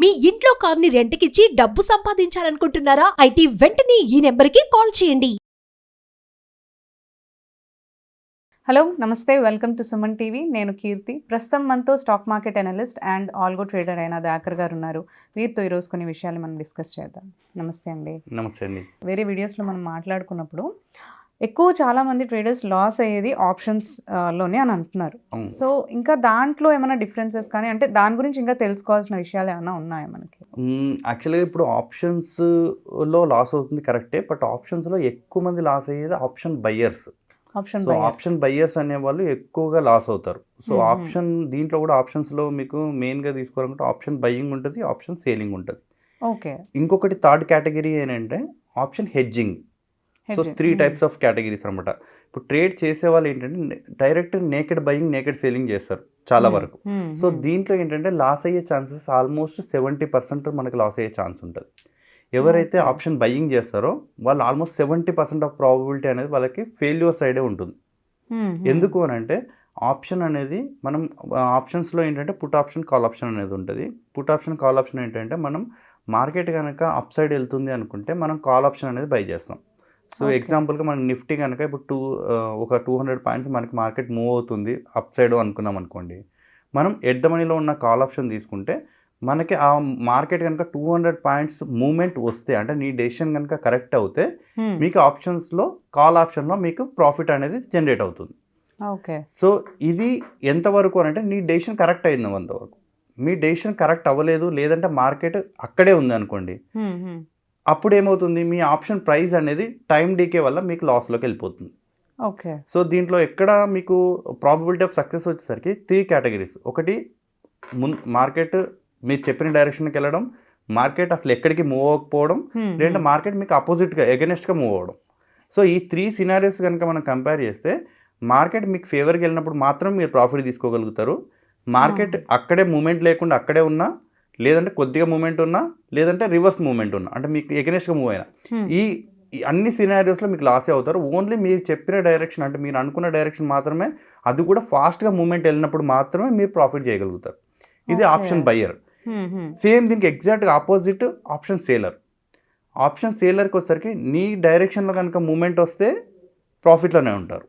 మీ ఇంట్లో కార్ని రెంట్కిచ్చి డబ్బు సంపాదించాలనుకుంటున్నారా? అయితే వెంటనే ఈ నెంబర్కి కాల్ చేయండి. హలో నమస్తే, వెల్కమ్ టు సుమన్ టీవీ. నేను కీర్తి. ప్రస్తుతం మనతో stock market analyst and algo trader అయిన దాకర్ గారు ఉన్నారు. వీరితో ఈరోజు కొన్ని విషయాలు మనం డిస్కస్ చేద్దాం. నమస్తే అండి. నమస్తే అండి. వేరే వీడియోస్లో మనం మాట్లాడుకున్నప్పుడు చాలామంది ట్రేడర్స్ లాస్ అయ్యేది ఆప్షన్స్ లోనే అని అంటున్నారు. సో ఇంకా దాంట్లో ఏమైనా డిఫరెన్సెస్ కానీ అంటే దాని గురించి ఇంకా తెలుసుకోవాల్సిన విషయాలు ఏమైనా ఉన్నాయా మనకి? యాక్చువల్గా ఇప్పుడు ఆప్షన్స్లో లాస్ అవుతుంది కరెక్టే, బట్ ఆప్షన్స్లో ఎక్కువ మంది లాస్ అయ్యేది ఆప్షన్ బయ్యర్స్. ఆప్షన్ బయ్యర్స్ అనేవాళ్ళు ఎక్కువగా లాస్ అవుతారు. సో దీంట్లో కూడా ఆప్షన్స్లో మీకు మెయిన్గా తీసుకోవాలంటే ఆప్షన్ బయ్యింగ్ ఉంటుంది, ఆప్షన్ సేలింగ్ ఉంటుంది. ఓకే. ఇంకొకటి థర్డ్ కేటగిరీ ఏంటంటే option hedging. So 3 types of categories అనమాట. ఇప్పుడు ట్రేడ్ చేసే వాళ్ళు ఏంటంటే direct naked buying, naked selling చేస్తారు చాలా వరకు. సో దీంట్లో ఏంటంటే లాస్ అయ్యే ఛాన్సెస్ ఆల్మోస్ట్ 70% మనకి లాస్ అయ్యే ఛాన్స్ ఉంటుంది. ఎవరైతే ఆప్షన్ బయింగ్ చేస్తారో వాళ్ళు ఆల్మోస్ట్ 70% ఆఫ్ ప్రాబబిలిటీ అనేది వాళ్ళకి ఫెయిల్యూర్ సైడే ఉంటుంది. ఎందుకు అని అంటే ఆప్షన్ అనేది మనం ఆప్షన్స్లో ఏంటంటే పుట్ ఆప్షన్, కాల్ ఆప్షన్ అనేది ఉంటుంది. పుట్ ఆప్షన్, కాల్ ఆప్షన్ ఏంటంటే మనం మార్కెట్ కనుక అప్ సైడ్ వెళ్తుంది అనుకుంటే మనం కాల్ ఆప్షన్ అనేది బై చేస్తాం. సో ఎగ్జాంపుల్గా మనకి నిఫ్టీ కనుక ఇప్పుడు ఒక 200 పాయింట్స్ మనకి మార్కెట్ మూవ్ అవుతుంది అప్ సైడ్ అనుకున్నాం అనుకోండి, మనం ఎట్ ద మనీలో ఉన్న కాల్ ఆప్షన్ తీసుకుంటే మనకి ఆ మార్కెట్ కనుక 200 పాయింట్స్ మూవ్మెంట్ వస్తే అంటే నీ డెసిషన్ కనుక కరెక్ట్ అవుతే మీకు ఆప్షన్స్లో కాల్ ఆప్షన్లో మీకు ప్రాఫిట్ అనేది జనరేట్ అవుతుంది. ఓకే. సో ఇది ఎంతవరకు అంటే నీ డెసిషన్ కరెక్ట్ అయింది అంతవరకు. మీ డెసిషన్ కరెక్ట్ అవ్వలేదు లేదంటే మార్కెట్ అక్కడే ఉంది అనుకోండి, అప్పుడు ఏమవుతుంది మీ ఆప్షన్ ప్రైస్ అనేది టైం డీకే వల్ల మీకు లాస్లోకి వెళ్ళిపోతుంది. ఓకే. సో దీంట్లో ఎక్కడ మీకు ప్రాబబిలిటీ ఆఫ్ సక్సెస్ వచ్చేసరికి 3 కేటగిరీస్. ఒకటి మార్కెట్ మీరు చెప్పిన డైరెక్షన్కి వెళ్ళడం, మార్కెట్ అసలు ఎక్కడికి మూవ్ అవ్వకపోవడం, లేదంటే మార్కెట్ మీకు అపోజిట్గా ఎగనెస్ట్గా మూవ్ అవ్వడం. సో ఈ 3 సినారియోస్ కనుక మనం కంపేర్ చేస్తే మార్కెట్ మీకు ఫేవర్కి వెళ్ళినప్పుడు మాత్రం మీరు ప్రాఫిట్ తీసుకోగలుగుతారు. మార్కెట్ అక్కడే మూమెంట్ లేకుండా అక్కడే ఉన్నా, లేదంటే కొద్దిగా మూమెంట్ ఉన్నా, లేదంటే రివర్స్ మూమెంట్ ఉన్నా అంటే మీకు ఎగనెస్ట్గా మూవ్ అయినా, ఈ అన్ని సినారియోస్లో మీకు లాసే అవుతారు. ఓన్లీ మీరు చెప్పిన డైరెక్షన్ అంటే మీరు అనుకున్న డైరెక్షన్ మాత్రమే, అది కూడా ఫాస్ట్గా మూమెంట్ వెళ్ళినప్పుడు మాత్రమే మీరు ప్రాఫిట్ చేయగలుగుతారు. ఇది ఆప్షన్ బయ్యర్. సేమ్ దీనికి ఎగ్జాక్ట్గా ఆపోజిట్ ఆప్షన్ సేలర్. ఆప్షన్ సేలర్కి వచ్చేసరికి నీ డైరెక్షన్లో కనుక మూమెంట్ వస్తే ప్రాఫిట్లోనే ఉంటారు.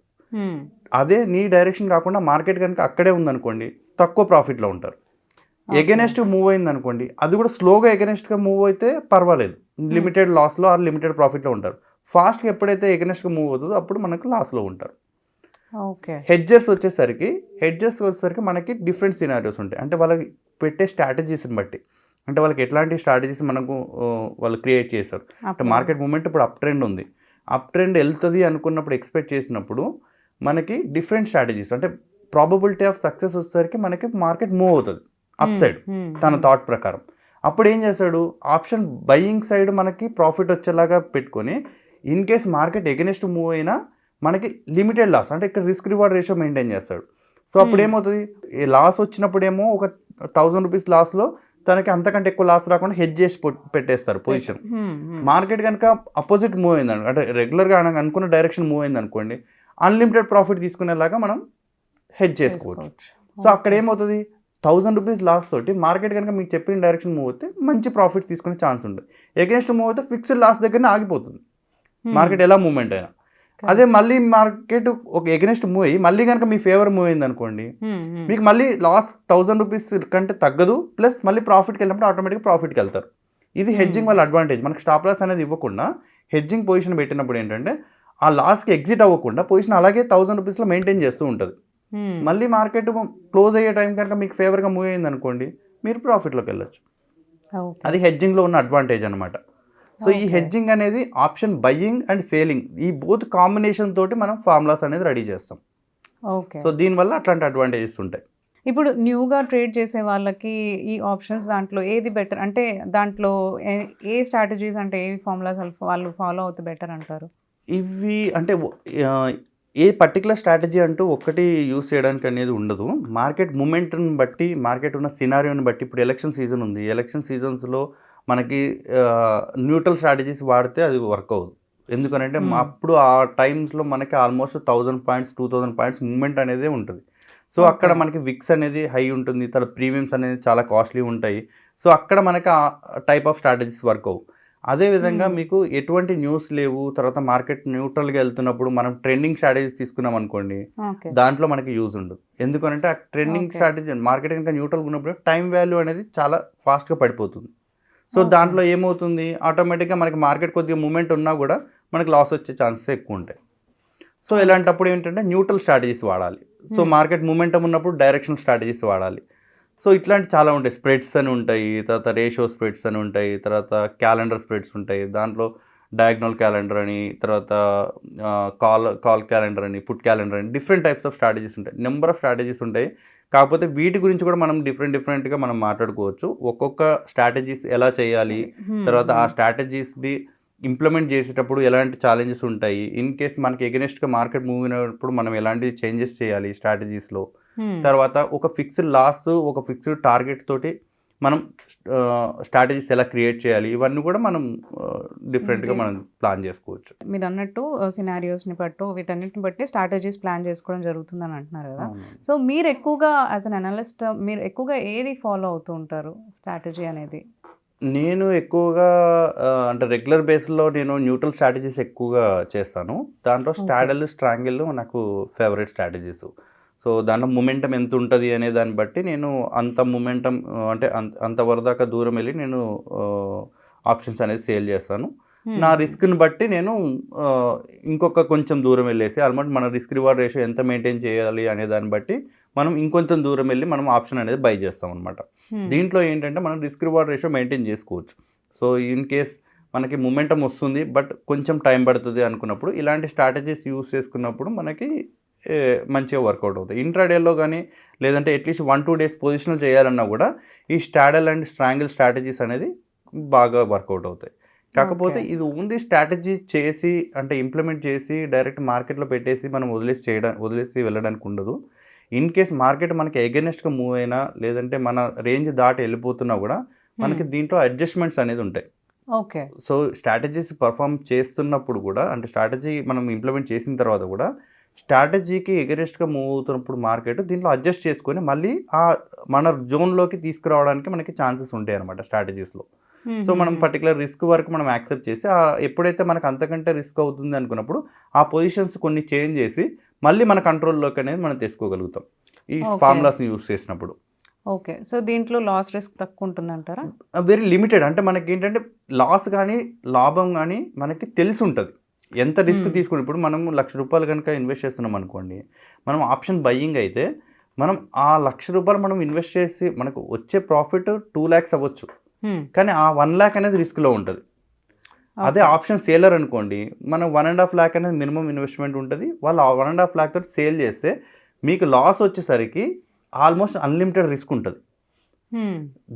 అదే నీ డైరెక్షన్ కాకుండా మార్కెట్ కనుక అక్కడే ఉందనుకోండి తక్కువ ప్రాఫిట్లో ఉంటారు. ఎగెనెస్ట్ మూవ్ అయింది అనుకోండి, అది కూడా స్లోగా ఎగెనెస్ట్గా మూవ్ అయితే పర్వాలేదు, లిమిటెడ్ లాస్లో ఆర్ లిమిటెడ్ ప్రాఫిట్లో ఉంటారు. ఫాస్ట్గా ఎప్పుడైతే ఎగెనెస్ట్గా మూవ్ అవుతుందో అప్పుడు మనకు లాస్లో ఉంటారు. హెడ్జర్స్ వచ్చేసరికి మనకి డిఫరెంట్ సినారియోస్ ఉంటాయి. అంటే వాళ్ళకి పెట్టే స్ట్రాటజీస్ని బట్టి, అంటే వాళ్ళకి ఎట్లాంటి స్ట్రాటజీస్ మనకు వాళ్ళు క్రియేట్ చేశారు. అంటే మార్కెట్ మూమెంట్ ఇప్పుడు అప్ ట్రెండ్ ఉంది, అప్ ట్రెండ్ వెళ్తుంది అనుకున్నప్పుడు ఎక్స్పెక్ట్ చేసినప్పుడు మనకి డిఫరెంట్ స్ట్రాటజీస్ అంటే ప్రాబబిలిటీ ఆఫ్ సక్సెస్ వచ్చేసరికి మనకి మార్కెట్ మూవ్ అవుతుంది అప్ సైడ్ తన థాట్ ప్రకారం. అప్పుడు ఏం చేశాడు, ఆప్షన్ బయింగ్ సైడ్ మనకి ప్రాఫిట్ వచ్చేలాగా పెట్టుకొని in case market against move అయినా మనకి లిమిటెడ్ లాస్ అంటే ఇక్కడ రిస్క్ రివార్డ్ రేషియో మెయింటైన్ చేస్తాడు. సో అప్పుడు ఏమవుతుంది, లాస్ వచ్చినప్పుడేమో ఒక 1000 రూపీస్ లాస్లో తనకి అంతకంటే ఎక్కువ లాస్ రాకుండా హెడ్జ్ చేసి పెట్టేస్తారు పొజిషన్. మార్కెట్ కనుక అపోజిట్ మూవ్ అయింది అంటే రెగ్యులర్గా అనుకున్న డైరెక్షన్ మూవ్ అయింది అనుకోండి, అన్లిమిటెడ్ ప్రాఫిట్ తీసుకునేలాగా మనం హెడ్జ్ చేసుకోవచ్చు. సో అక్కడ ఏమవుతుంది, 1000 రూపీస్ లాస్ తోటి మార్కెట్ కనుక మీకు చెప్పిన డైరెక్షన్ మూవ్ అయితే మంచి ప్రాఫిట్ తీసుకునే ఛాన్స్ ఉంటుంది. ఎగెన్స్ట్ మూవ్ అయితే ఫిక్స్డ్ లాస్ దగ్గరనే ఆగిపోతుంది మార్కెట్ ఎలా మూవ్మెంట్ అయినా. అదే మళ్ళీ మార్కెట్ ఒక ఎగెనెస్ట్ మూవ్ అయ్యి మళ్ళీ కనుక మీ ఫేవర్ మూవ్ అయింది అనుకోండి, మీకు మళ్ళీ లాస్ 1000 రూపీస్ కంటే తగ్గదు, ప్లస్ మళ్ళీ ప్రాఫిట్కి వెళ్ళినప్పుడు ఆటోమేటిక్గా ప్రాఫిట్కి వెళ్తారు. ఇది హెడ్జింగ్ వల్ల అడ్వాంటేజ్. మనకు స్టాప్ లాస్ అనేది ఇవ్వకుండా హెడ్జింగ్ పొజిషన్ పెట్టినప్పుడు ఏంటంటే ఆ లాస్కి ఎగ్జిట్ అవ్వకుండా పొజిషన్ అలాగే 1000 రూపీస్లో మెయింటైన్ చేస్తూ ఉంటుంది. మళ్ళీ మార్కెట్ క్లోజ్ అయ్యే టైం కనుక మీకు ఫేవర్గా మూవ్ అయింది అనుకోండి, మీరు ప్రాఫిట్లోకి వెళ్ళొచ్చు. అది హెడ్జింగ్లో ఉన్న అడ్వాంటేజ్ అనమాట. సో ఈ హెడ్జింగ్ అనేది ఆప్షన్ బయ్యింగ్ అండ్ సేలింగ్ ఈ బోత్ కాంబినేషన్ తోటి మనం ఫార్ములాస్ అనేది రెడీ చేస్తాం. ఓకే. సో దీనివల్ల అట్లాంటి అడ్వాంటేజెస్ ఉంటాయి. ఇప్పుడు న్యూగా ట్రేడ్ చేసే వాళ్ళకి ఈ ఆప్షన్స్ దాంట్లో ఏది బెటర్ అంటే దాంట్లో ఏ స్ట్రాటజీస్ అంటే ఏ ఫార్ములాస్ వాళ్ళు ఫాలో అవుతే బెటర్ అంటారు? ఇవి అంటే ఏ పర్టికులర్ స్ట్రాటజీ అంటూ ఒక్కటి యూస్ చేయడానికి అనేది ఉండదు. మార్కెట్ మూమెంట్ని బట్టి, మార్కెట్ ఉన్న సినారియోని బట్టి, ఇప్పుడు ఎలక్షన్ సీజన్ ఉంది, ఎలక్షన్ సీజన్స్లో మనకి న్యూట్రల్ స్ట్రాటజీస్ వాడితే అది వర్క్ అవ్వదు. ఎందుకనంటే అప్పుడు ఆ టైమ్స్లో మనకి ఆల్మోస్ట్ 1000 పాయింట్స్ 2000 పాయింట్స్ మూమెంట్ అనేది ఉంటుంది. సో అక్కడ మనకి విక్స్ అనేది హై ఉంటుంది, తర్వాత ప్రీమియమ్స్ అనేది చాలా కాస్ట్లీ ఉంటాయి. సో అక్కడ మనకి ఆ టైప్ ఆఫ్ స్ట్రాటజీస్ వర్క్ అవ్వు. అదేవిధంగా మీకు ఎటువంటి న్యూస్ లేవు, తర్వాత మార్కెట్ న్యూట్రల్గా వెళ్తున్నప్పుడు మనం ట్రెండింగ్ స్ట్రాటజీస్ తీసుకున్నాం అనుకోండి, దాంట్లో మనకి యూజ్ ఉండదు. ఎందుకంటే ఆ ట్రెండింగ్ స్ట్రాటజీ మార్కెట్ ఇంకా న్యూట్రల్గా ఉన్నప్పుడు టైం వాల్యూ అనేది చాలా ఫాస్ట్గా పడిపోతుంది. సో దాంట్లో ఏమవుతుంది, ఆటోమేటిక్గా మనకి మార్కెట్ కొద్దిగా మూమెంట్ ఉన్నా కూడా మనకి లాస్ వచ్చే ఛాన్సెస్ ఎక్కువ ఉంటాయి. సో ఇలాంటప్పుడు ఏంటంటే న్యూట్రల్ స్ట్రాటజీస్ వాడాలి. సో మార్కెట్ మూమెంటం ఉన్నప్పుడు డైరెక్షనల్ స్ట్రాటజీస్ వాడాలి. సో ఇట్లాంటి చాలా ఉంటాయి. స్ప్రెడ్స్ అని ఉంటాయి, తర్వాత రేషియో స్ప్రెడ్స్ అని ఉంటాయి, తర్వాత క్యాలెండర్ స్ప్రెడ్స్ ఉంటాయి. దాంట్లో డయాగ్నల్ క్యాలెండర్ అని, తర్వాత కాల్ క్యాలెండర్ అని, పుట్ క్యాలెండర్ అని, డిఫరెంట్ టైప్స్ ఆఫ్ స్ట్రాటజీస్ ఉంటాయి. నెంబర్ ఆఫ్ స్ట్రాటజీస్ ఉంటాయి. కాకపోతే వీటి గురించి కూడా మనం డిఫరెంట్గా మనం మాట్లాడుకోవచ్చు. ఒక్కొక్క స్ట్రాటజీస్ ఎలా చేయాలి, తర్వాత ఆ స్ట్రాటజీస్ని ఇంప్లిమెంట్ చేసేటప్పుడు ఎలాంటి ఛాలెంజెస్ ఉంటాయి, ఇన్ కేస్ మనకి ఎగెనెస్ట్గా మార్కెట్ మూవ్ అయినప్పుడు మనం ఎలాంటి చేంజెస్ చేయాలి స్ట్రాటజీస్లో, తర్వాత ఒక ఫిక్స్డ్ లాస్, ఒక ఫిక్స్డ్ టార్గెట్ తోటి మనం స్ట్రాటజీస్ ఎలా క్రియేట్ చేయాలి, ఇవన్నీ కూడా మనం డిఫరెంట్గా మనం ప్లాన్ చేసుకోవచ్చు. మీరు అన్నట్టు సినారియోస్ని బట్టి వీటన్నిటిని బట్టి స్ట్రాటజీస్ ప్లాన్ చేసుకోవడం జరుగుతుందని అంటున్నారు కదా. సో మీరు ఎక్కువగా యాజ్ అన్ అనలిస్ట్ మీరు ఎక్కువగా ఏది ఫాలో అవుతూ ఉంటారు స్ట్రాటజీ అనేది? నేను ఎక్కువగా అంటే రెగ్యులర్ బేస్లో నేను న్యూట్రల్ స్ట్రాటజీస్ ఎక్కువగా చేస్తాను. దాంట్లో స్టాడల్, స్ట్రాంగిల్ నాకు ఫేవరెట్ స్ట్రాటజీస్. సో దాంట్లో మొమెంటం ఎంత ఉంటుంది అనే దాన్ని బట్టి నేను అంత మొమెంటం అంటే అంతవరకు దాకా దూరం వెళ్ళి నేను ఆప్షన్స్ అనేది సేల్ చేస్తాను. నా రిస్క్ని బట్టి నేను ఇంకొక కొంచెం దూరం వెళ్ళేసి ఆల్మోస్ట్ మన రిస్క్ రివార్డ్ రేషియో ఎంత మెయింటైన్ చేయాలి అనే దాన్ని బట్టి మనం ఇంకొంచెం దూరం వెళ్ళి మనం ఆప్షన్ అనేది బై చేస్తాం అనమాట. దీంట్లో ఏంటంటే మనం రిస్క్ రివార్డ్ రేషియో మెయింటైన్ చేసుకోవచ్చు. సో ఇన్ కేస్ మనకి మొమెంటం వస్తుంది బట్ కొంచెం టైం పడుతుంది అనుకున్నప్పుడు ఇలాంటి స్ట్రాటజీస్ యూస్ చేసుకున్నప్పుడు మనకి మంచిగా వర్కౌట్ అవుతాయి. ఇంట్రాడేలో కానీ లేదంటే అట్లీస్ట్ 1-2 డేస్ పొజిషనల్ చేయాలన్నా కూడా ఈ స్టాడల్ అండ్ స్ట్రాంగిల్ స్ట్రాటజీస్ అనేది బాగా వర్కౌట్ అవుతాయి. కాకపోతే ఇది ఓన్లీ స్ట్రాటజీ చేసి అంటే ఇంప్లిమెంట్ చేసి డైరెక్ట్ మార్కెట్లో పెట్టేసి మనం వదిలేసి వెళ్ళడానికి ఉండదు. ఇన్ కేస్ మార్కెట్ మనకి ఎగెనెస్ట్గా మూవ్ అయినా లేదంటే మన రేంజ్ దాటి వెళ్ళిపోతున్నా కూడా మనకి దీంట్లో అడ్జస్ట్మెంట్స్ అనేది ఉంటాయి. ఓకే. సో స్ట్రాటజీస్ పర్ఫామ్ చేస్తున్నప్పుడు కూడా అంటే స్ట్రాటజీ మనం ఇంప్లిమెంట్ చేసిన తర్వాత కూడా స్ట్రాటజీకి ఎగరెస్ట్గా మూవ్ అవుతున్నప్పుడు మార్కెట్ దీంట్లో అడ్జస్ట్ చేసుకొని మళ్ళీ ఆ మన జోన్లోకి తీసుకురావడానికి మనకి ఛాన్సెస్ ఉంటాయి అనమాట స్ట్రాటజీస్లో. సో మనం పర్టికులర్ రిస్క్ వరకు మనం యాక్సెప్ట్ చేసి ఎప్పుడైతే మనకు అంతకంటే రిస్క్ అవుతుంది అనుకున్నప్పుడు ఆ పొజిషన్స్ కొన్ని చేంజ్ చేసి మళ్ళీ మన కంట్రోల్లోకి అనేది మనం తెచ్చుకోగలుగుతాం ఈ ఫార్ములాస్ని యూస్ చేసినప్పుడు. ఓకే. సో దీంట్లో లాస్ రిస్క్ తక్కువ ఉంటుందంటారా? Very limited. అంటే మనకి ఏంటంటే లాస్ కానీ లాభం కానీ మనకి తెలిసి ఉంటుంది ఎంత రిస్క్ తీసుకుని. ఇప్పుడు మనం ₹1,00,000 కనుక ఇన్వెస్ట్ చేస్తున్నాం అనుకోండి, మనం ఆప్షన్ బయ్యింగ్ అయితే మనం ఆ ₹1,00,000 మనం ఇన్వెస్ట్ చేసి మనకు వచ్చే ప్రాఫిట్ 2 lakhs అవ్వచ్చు, కానీ ఆ 1 lakh అనేది రిస్క్లో ఉంటుంది. అదే ఆప్షన్ సేలర్ అనుకోండి, మనం 1.5 lakh అనేది మినిమం ఇన్వెస్ట్మెంట్ ఉంటుంది. వాళ్ళు ఆ 1.5 lakh తోటి సేల్ చేస్తే మీకు లాస్ వచ్చేసరికి ఆల్మోస్ట్ అన్లిమిటెడ్ రిస్క్ ఉంటుంది.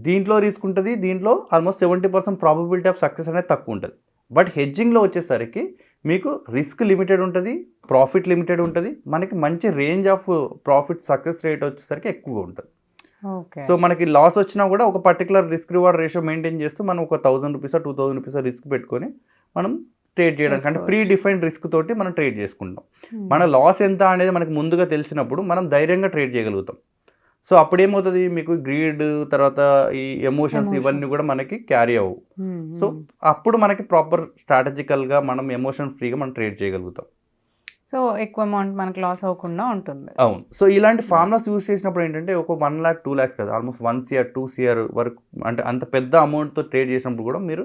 దీంట్లో రిస్క్ ఉంటుంది, దీంట్లో ఆల్మోస్ట్ 70% ప్రాబబిలిటీ ఆఫ్ సక్సెస్ అనేది తక్కువ ఉంటుంది. బట్ హెడ్జింగ్లో వచ్చేసరికి మీకు రిస్క్ లిమిటెడ్ ఉంటుంది, ప్రాఫిట్ లిమిటెడ్ ఉంటుంది, మనకి మంచి range of profit success rate వచ్చేసరికి ఎక్కువగా ఉంటుంది. సో మనకి లాస్ వచ్చినా కూడా ఒక particular risk reward ratio maintain చేస్తూ మనం ఒక ₹1,000 ₹2,000 రిస్క్ పెట్టుకొని మనం ట్రేడ్ చేయడానికి అంటే ప్రీ డిఫైన్డ్ రిస్క్ తోటి మనం ట్రేడ్ చేసుకుంటాం. మన లాస్ ఎంత అనేది మనకి ముందుగా తెలిసినప్పుడు మనం ధైర్యంగా ట్రేడ్ చేయగలుగుతాం. సో అప్పుడు ఏమవుతుంది, మీకు గ్రీడ్ తర్వాత ఈ ఎమోషన్స్ ఇవన్నీ కూడా మనకి క్యారీ అవ్వవు. సో అప్పుడు మనకి ప్రాపర్ స్ట్రాటజికల్గా మనం ఎమోషన్ ఫ్రీగా మనం ట్రేడ్ చేయగలుగుతాం. సో ఎక్కువ అమౌంట్ మనకి లాస్ అవ్వకుండా ఉంటుంది. అవును. సో ఇలాంటి ఫార్ములాస్ యూస్ చేసినప్పుడు ఏంటంటే ఒక 1 lakh 2 lakhs కదా, ఆల్మోస్ట్ 1 crore 2 crore వరకు అంటే అంత పెద్ద అమౌంట్తో ట్రేడ్ చేసినప్పుడు కూడా మీరు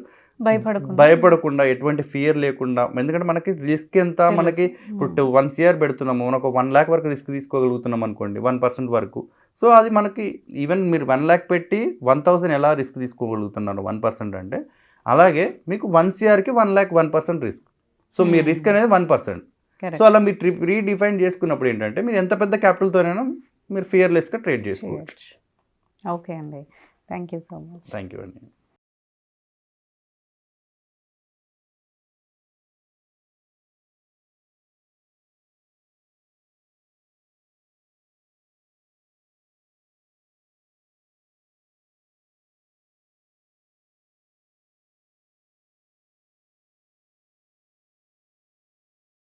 భయపడకుండా ఎటువంటి ఫియర్ లేకుండా, ఎందుకంటే మనకి రిస్క్ ఎంత మనకి ఇప్పుడు 1 crore పెడుతున్నాము, మనకు 1 lakh వరకు రిస్క్ తీసుకోగలుగుతున్నాం అనుకోండి 1% వరకు. సో అది మనకి ఈవెన్ మీరు 1 lakh పెట్టి 1,000 ఎలా రిస్క్ తీసుకోగలుగుతున్నారు 1% అంటే, అలాగే మీకు 1 crore 1 lakh 1% రిస్క్. సో మీ రిస్క్ అనేది 1%. సో అలా మీరు రీడిఫైన్ చేసుకున్నప్పుడు ఏంటంటే మీరు ఎంత పెద్ద క్యాపిటల్తోనైనా మీరు ఫియర్లెస్గా ట్రేడ్ చేసుకోవచ్చు. ఓకే అండి, thank you so much. Thank you అండి.